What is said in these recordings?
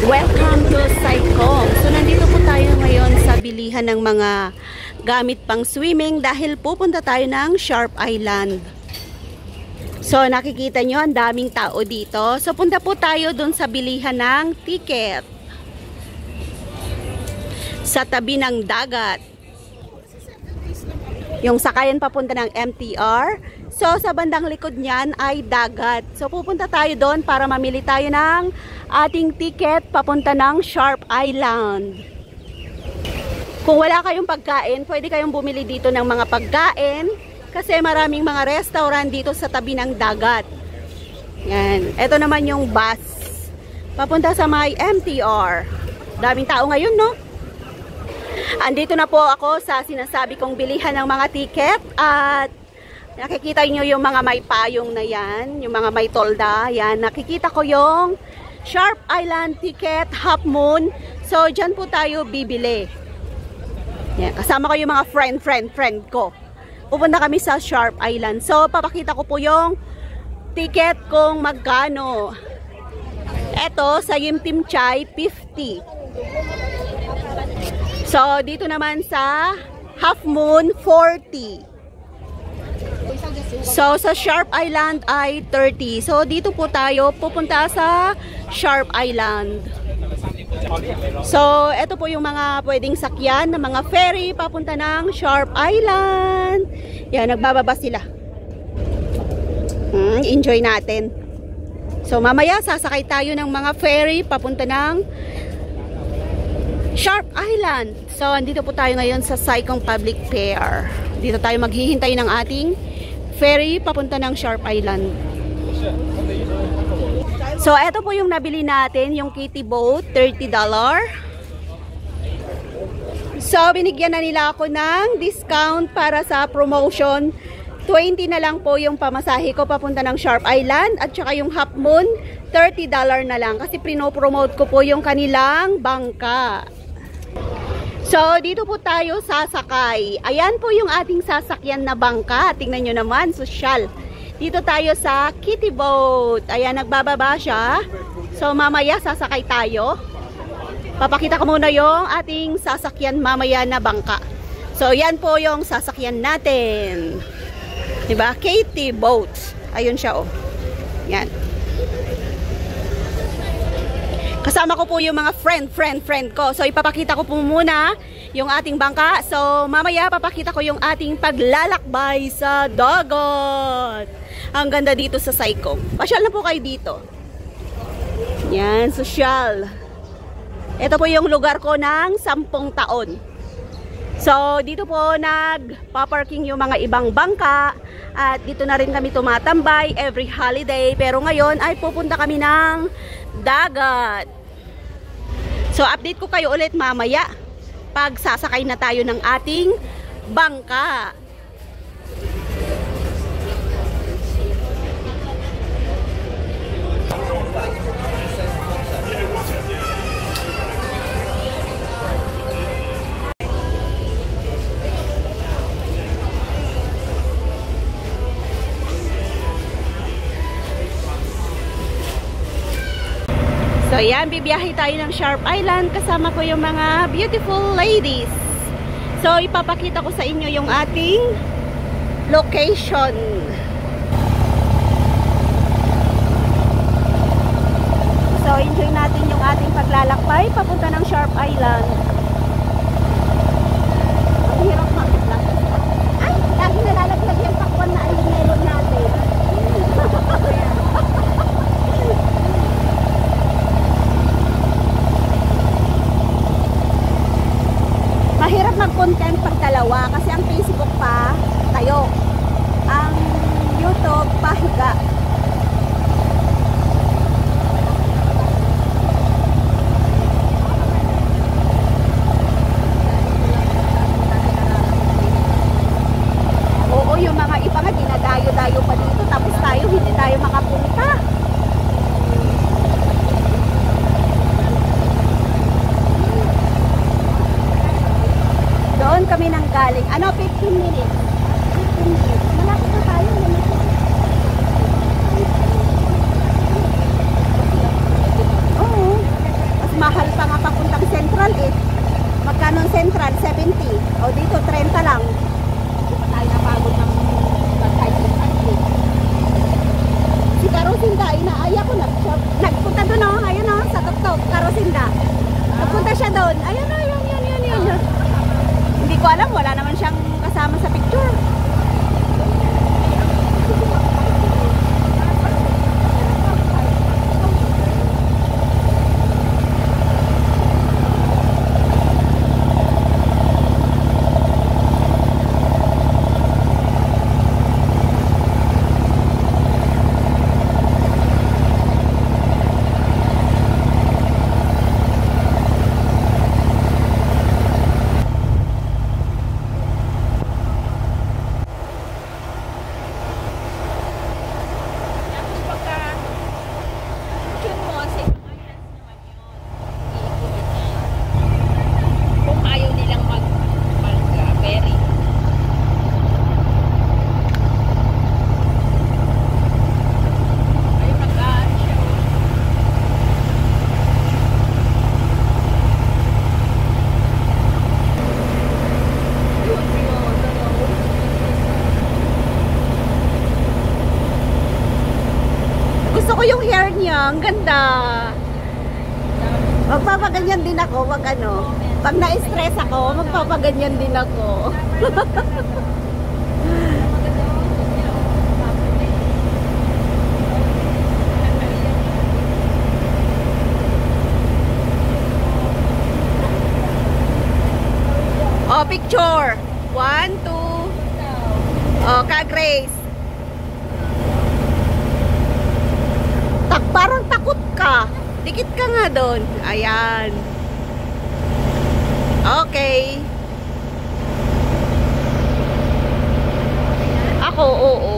Welcome to Saikong. So nandito po tayo ngayon sa bilihan ng mga gamit pang swimming dahil pupunta tayo ng Sharp Island. So nakikita nyo ang daming tao dito. So punta po tayo dun sa bilihan ng ticket sa tabi ng dagat. Yung sakayan papunta ng MTR. So sa bandang likod niyan ay dagat. So pupunta tayo doon para mamili tayo ng ating ticket papunta ng Sharp Island. Kung wala kayong pagkain, pwede kayong bumili dito ng mga pagkain kasi maraming mga restaurant dito sa tabi ng dagat. Yan. Ito naman yung bus papunta sa may MTR. Daming tao ngayon, no? Andito na po ako sa sinasabi kong bilihan ng mga ticket at nakikita nyo yung mga may payong na yan, yung mga may tolda, yan. Nakikita ko yung Sharp Island ticket, Half Moon. So, dyan po tayo bibili. Yan. Kasama ko yung mga friend ko. Pupunta kami sa Sharp Island. So, papakita ko po yung ticket kung magkano. Eto, sa Yimtim Chai, 50. So, dito naman sa Half Moon, 40. So, sa Sharp Island ay 30. So, dito po tayo pupunta sa Sharp Island. So, ito po yung mga pwedeng sakyan ng mga ferry papunta ng Sharp Island. Yan, nagbababa sila. Enjoy natin. So, mamaya sasakay tayo ng mga ferry papunta ng Sharp Island. So, andito po tayo ngayon sa Saikong Public Pier. Dito tayo maghihintay ng ating ferry papunta ng Sharp Island. So, ito po yung nabili natin, yung kitty boat, $30. So, binigyan na nila ako ng discount para sa promotion. 20 na lang po yung pamasahe ko papunta ng Sharp Island at saka yung Half Moon, $30 na lang kasi pinopromote ko po yung kanilang bangka. So, dito po tayo sasakay. Ayan po yung ating sasakyan na bangka. Tingnan nyo naman, sosyal. Dito tayo sa kitty boat. Ayan, nagbababa siya. So, mamaya sasakay tayo. Papakita ko muna yung ating sasakyan mamaya na bangka. So, yan po yung sasakyan natin. Diba? Kitty boat. Ayun siya, oh. Yan. Kasama ko po yung mga friend ko. So, ipapakita ko po muna yung ating bangka. So, mamaya papakita ko yung ating paglalakbay sa dagat. Ang ganda dito sa Saikong. Pasyal na po kayo dito. Yan, sosyal. Ito po yung lugar ko ng 10 taon. So, dito po nagpa-parking yung mga ibang bangka. At dito na rin kami tumatambay every holiday. Pero ngayon ay pupunta kami ng dagat. So, update ko kayo ulit mamaya pag sasakay na tayo ng ating bangka. So, yan, bibiyahe tayo ng Sharp Island. Kasama ko yung mga beautiful ladies. So, ipapakita ko sa inyo yung ating location. So, enjoy natin yung ating paglalakbay papunta ng Sharp Island. Ang hirap makita. Ay, lagi nalalaglag yung pakwan na ayun meron natin. Mahirap mag-content pag dalawa kasi ang Facebook pa tayo, ang YouTube pahiga. Oo, yung mga iba nga dinadayo-dayo pa dito tapos tayo hindi tayo makapunta. Doon kami nang galing. Ano, 15 minutes? 15 minutes. Malapit na tayo. Oo. Mas ganda. Magpapaganyan din ako, wag ano. Pag na-stress ako, magpapaganyan din ako. Oh, picture. 1, 2. Oh, ka-Grace. Parang takot ka. Dikit ka nga doon. Ayan. Okay. Ako, oo.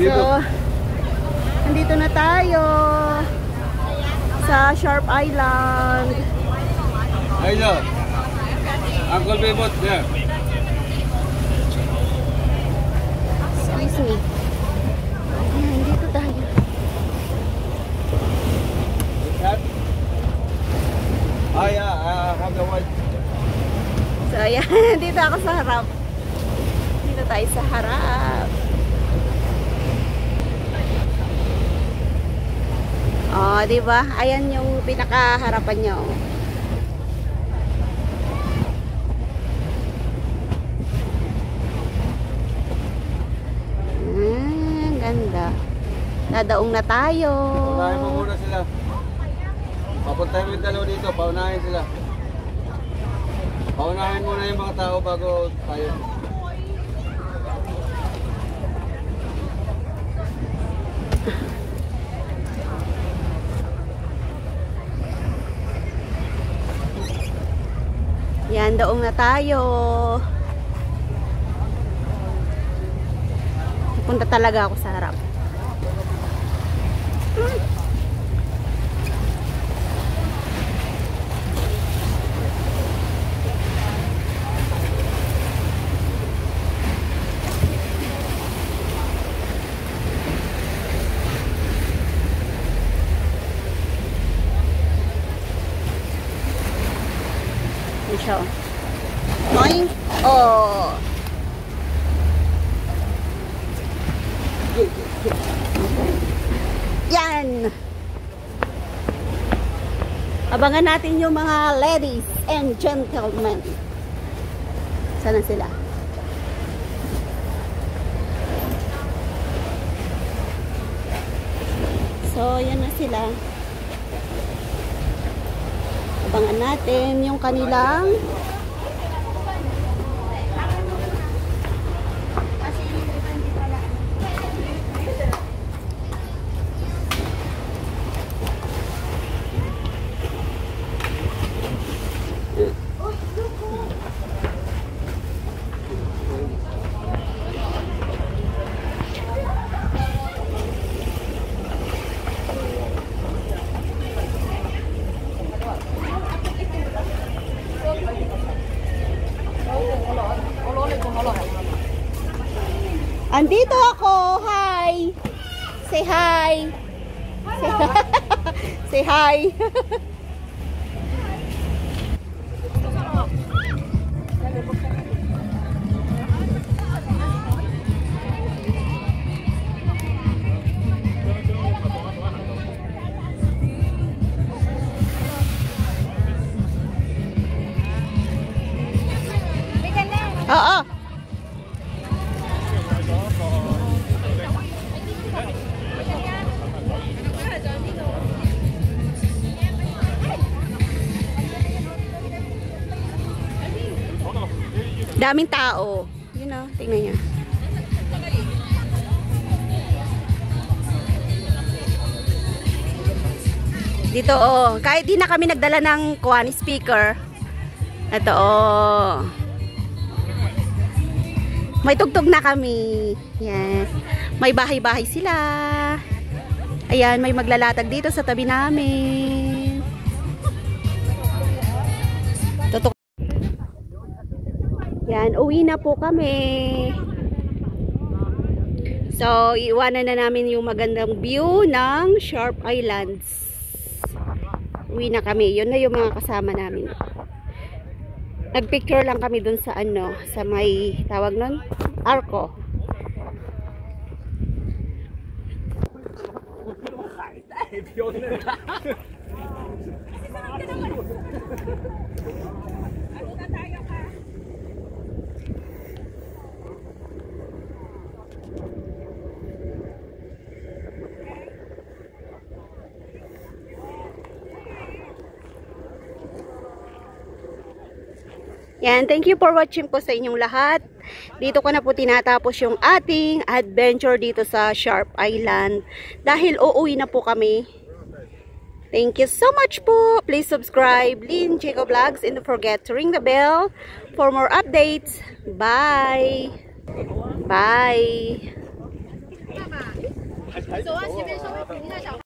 So, nandito na tayo sa Sharp Island. Hello. Uncle Bebot, there. Excuse me. Ayan, dito tayo. Ah, yeah, I have the white. So, ayan, dito ako sa harap. Dito tayo sa harap. Oh, di ba? Ayan yung pinakaharapan niyo. Ganda. Dadaong na tayo. Paunahin mo muna sila. Papuntahin mo yung dalawa dito. Paunahin sila. Paunahin muna yung mga tao bago tayo. Yan, daong na tayo. Punta talaga ako sa harap. Siya. Noing. Oh. Yan. Abangan natin yung mga ladies and gentlemen. Sana sila? So, yan na sila. Abangan natin yung kanilang andito ako. Hi. Say hi. Say hi. Say hi. Oo. Daming tao. You know, tingnan niyo. Dito oh, kahit di na kami nagdala ng speaker. Ito oh. May tugtog na kami. Yan. May bahay-bahay sila. Ayan, may maglalatag dito sa tabi namin. Tutok. Yan, uwi na po kami. So, iiwanan na namin yung magandang view ng Sharp Islands. Uwi na kami. Yun na yung mga kasama namin. Nagpicture lang kami dun sa ano, sa may tawag nun, Arco. Yan, thank you for watching po sa inyong lahat. Dito ko na po tinatapos yung ating adventure dito sa Sharp Island. Dahil uuwi na po kami. Thank you so much po. Please subscribe, Lynn Jacob Vlogs, and don't forget to ring the bell for more updates. Bye! Bye!